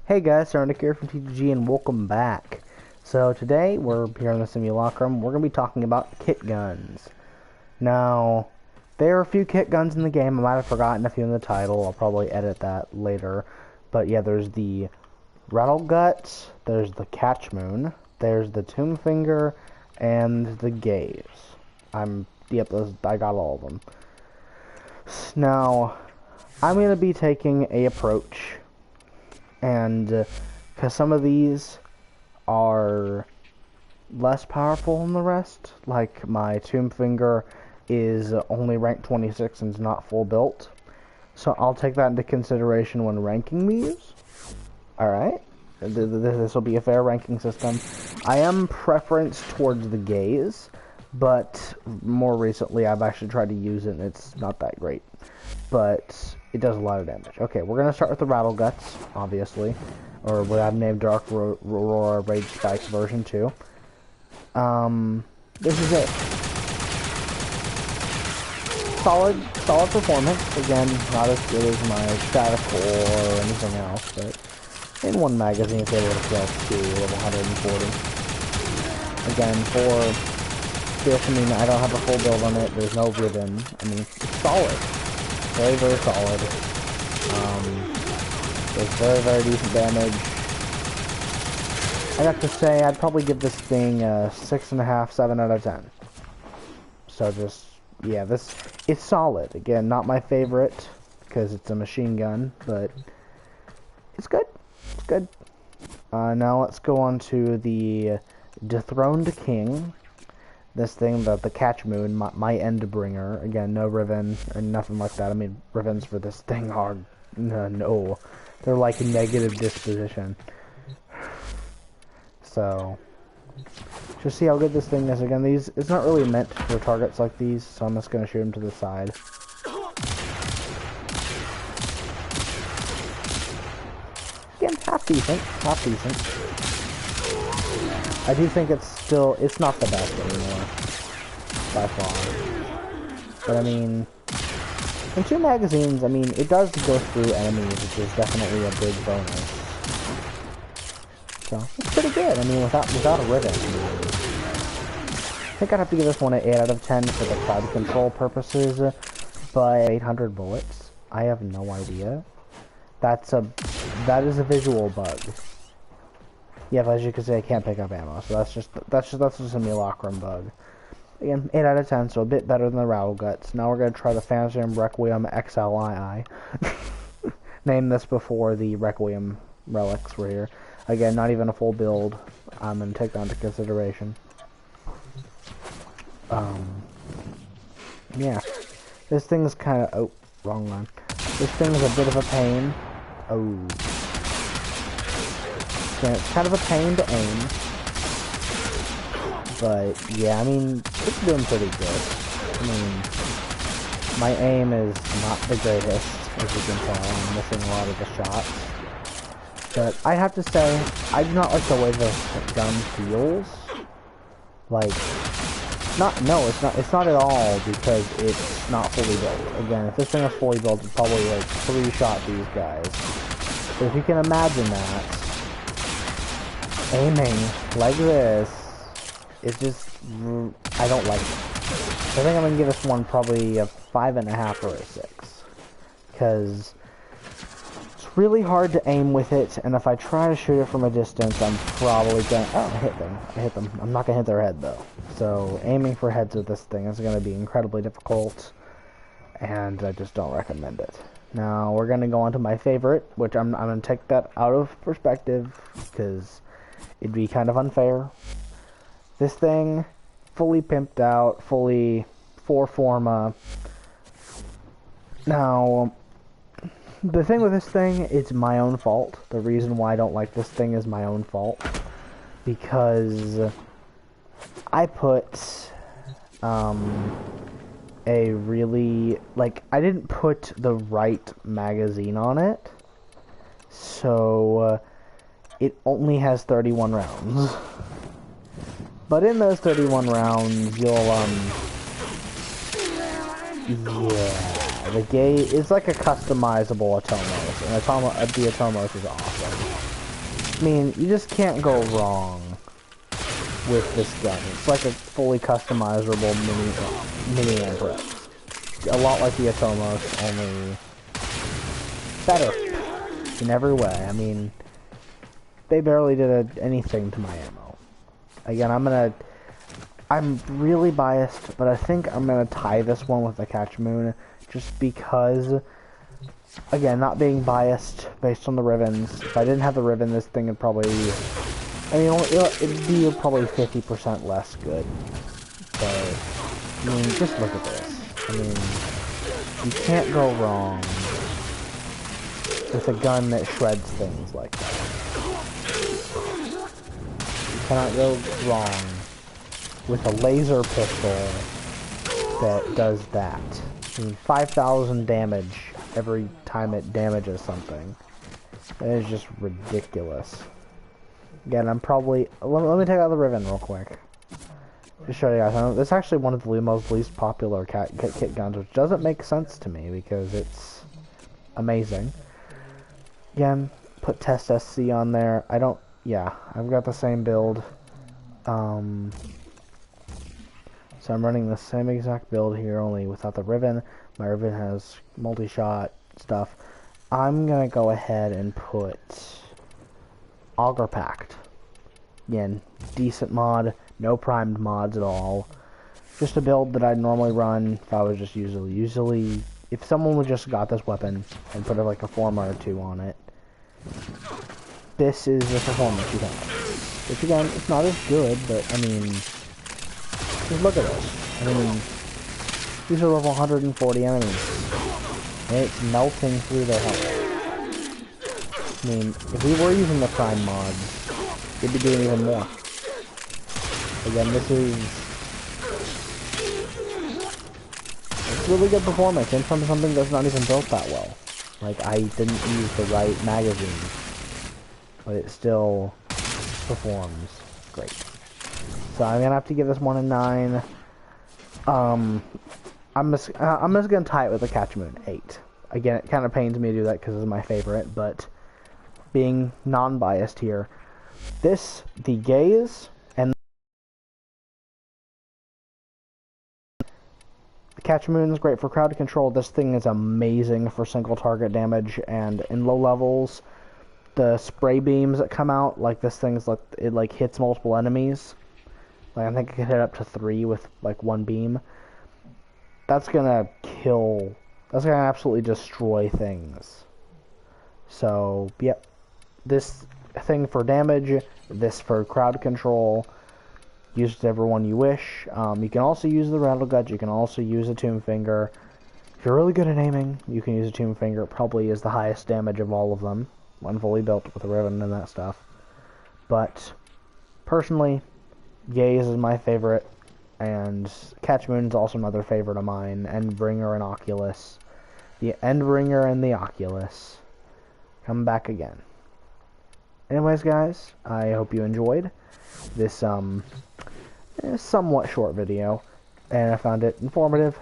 Hey guys, Nick here from TTG and welcome back. So today we're here in the simulacrum. We're going to be talking about kit guns. Now, there are a few kit guns in the game. I might have forgotten a few in the title. I'll probably edit that later. But yeah, there's the rattleguts, there's the catchmoon, there's the tombfinger, and the gaze. I got all of them. Now, I'm going to be taking a approach. And because some of these are less powerful than the rest, like my tombfinger is only rank 26 and is not full built, so I'll take that into consideration when ranking these. Alright, this will be a fair ranking system. I am preference towards the gaze, but more recently I've actually tried to use it and it's not that great, but it does a lot of damage. Okay, we're gonna start with the rattleguts, obviously, or what I've named Dark Aurora Rage Spikes version 2. This is it. Solid performance. Again, not as good as my statical or anything else, but in one magazine it's able to kill to level 140. Again, for this, I mean, I don't have a full build on it. There's no ribbon. I mean, it's solid. Very, very solid. Does very, very decent damage. I'd have to say I'd probably give this thing a 6.5, 7 out of 10. So just, yeah, it's solid. Again, not my favorite because it's a machine gun, but it's good. It's good. Now let's go on to the dethroned king. This thing, the catchmoon, my endbringer. Again, no ribbon or nothing like that. I mean, ribbons for this thing are no, they're like negative disposition. So, just see how good this thing is. Again, it's not really meant for targets like these, so I'm just gonna shoot them to the side. Again, half decent. I do think it's not the best anymore, by far. But I mean, in 2 magazines, I mean, it does go through enemies, which is definitely a big bonus. So, it's pretty good. I mean, without a ribbon. I think I'd have to give this one an 8 out of 10 for the crowd control purposes, but 800 bullets? I have no idea. That is a visual bug. Yeah, but as you can see, I can't pick up ammo, so that's just a simulacrum bug. Again, 8 out of 10, so a bit better than the rattleguts. Now we're gonna try the Phantom Requiem XLII. Named this before the Requiem relics were here. Again, not even a full build. I'm gonna take that into consideration. Yeah, this thing's kind of wrong one. This thing is a bit of a pain. Yeah, it's kind of a pain to aim, but yeah, I mean, it's doing pretty good. I mean, my aim is not the greatest, as you can tell. I'm missing a lot of the shots, but I have to say, I do not like the way the gun feels. Like, it's not at all, because it's not fully built. Again, if this thing was fully built, it'd probably like 3-shot these guys. So if you can imagine that, aiming like this, it's just, I don't like it. So I think I'm going to give this one probably a 5.5 or a 6. Because it's really hard to aim with it, and if I try to shoot it from a distance, I'm probably going to, I hit them. I'm not going to hit their head though. So aiming for heads with this thing is going to be incredibly difficult, and I just don't recommend it. Now we're going to go on to my favorite, which I'm going to take that out of perspective, because it'd be kind of unfair. This thing, fully pimped out, fully 4 forma. Now, the thing with this thing, it's my own fault. The reason why I don't like this thing is my own fault. Because I put a really, like, I didn't put the right magazine on it. So it only has 31 rounds. But in those 31 rounds, you'll, yeah, the gate is like a customizable Atomos, and the Atomos is awesome. I mean, you just can't go wrong with this gun. It's like a fully customizable mini Empress. A lot like the Atomos, only better in every way. I mean, they barely did anything to my ammo. Again, I'm really biased, but I think I'm gonna tie this one with the Catchmoon, just because, again, not being biased based on the ribbons. If I didn't have the ribbon, this thing would probably, I mean, it'd be probably 50% less good. So, I mean, just look at this. I mean, you can't go wrong with a gun that shreds things like that. You cannot go wrong with a laser pistol that does that. I mean, 5,000 damage every time it damages something. That is just ridiculous. Again, I'm probably... Let me take out the ribbon real quick. Just show you guys. This is actually one of the most least popular kit guns, which doesn't make sense to me because it's amazing. Again, put test SC on there. I don't... Yeah, I've got the same build. So I'm running the same exact build here, only without the ribbon. My ribbon has multi-shot stuff. I'm gonna go ahead and put Auger Pact. Again, decent mod, no primed mods at all. Just a build that I'd normally run if I was just usually if someone would just got this weapon and put like a former or two on it. This is the performance you have. Which again, it's not as good, but I mean, just look at this. I mean, these are level 140 enemies. And it's melting through their health. I mean, if we were using the prime mods, we'd be doing even more. Again, this is... It's really good performance, and from something that's not even built that well. Like, I didn't use the right magazine. But it still performs great. So I'm gonna have to give this one a 9. I'm just gonna tie it with the Catchmoon 8. Again, it kind of pains me to do that because it's my favorite, but being non-biased here, the gaze and the Catchmoon is great for crowd control. This thing is amazing for single target damage, and in low levels, the spray beams that come out, like this thing's like it like hits multiple enemies. Like I think it can hit up to 3 with like one beam. That's gonna kill. That's gonna absolutely destroy things. So, yep. This thing for damage, this for crowd control. Use whichever one you wish. You can also use the rattleguts. You can also use a tombfinger. If you're really good at aiming, you can use a tombfinger. It probably is the highest damage of all of them when fully built with a ribbon and that stuff. But personally, Gaze is my favorite. And Catchmoon is also another favorite of mine. Endbringer and Oculus. The Endbringer and the Oculus. Come back again. Anyways, guys, I hope you enjoyed this somewhat short video. And I found it informative.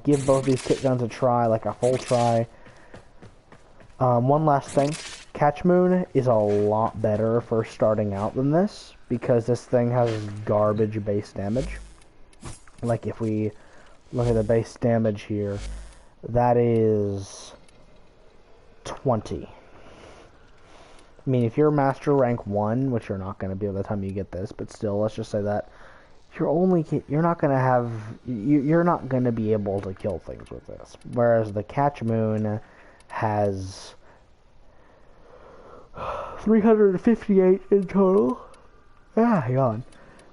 Give both these kit guns a try, like a full try. One last thing. Catchmoon is a lot better for starting out than this. Because this thing has garbage base damage. Like if we look at the base damage here, that is 20. I mean, if you're Master Rank 1, which you're not going to be by the time you get this, but still, let's just say that you're not going to have, you're not going to be able to kill things with this. Whereas the Catchmoon has 358 in total. Hang on.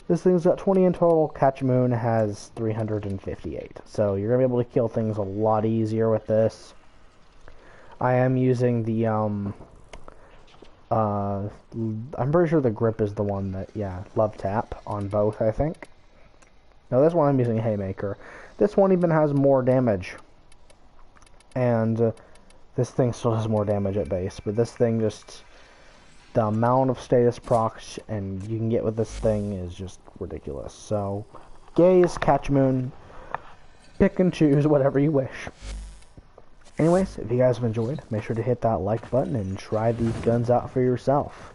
This thing's got 20 in total. Catchmoon has 358. So you're going to be able to kill things a lot easier with this. I am using the, I'm pretty sure the grip is the one that, yeah, love tap on both, I think. No, this one I'm using Haymaker. This one even has more damage. And this thing still has more damage at base. But this thing just... The amount of status procs and you can get with this thing is just ridiculous. So, Gaze, Catchmoon, pick and choose whatever you wish. Anyways, if you guys have enjoyed, make sure to hit that like button and try these guns out for yourself.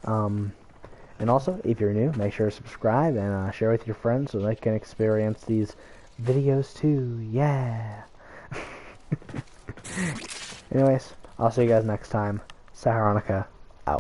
And also, if you're new, make sure to subscribe and share with your friends so they can experience these videos too. Yeah. Anyways, I'll see you guys next time. Saharonica.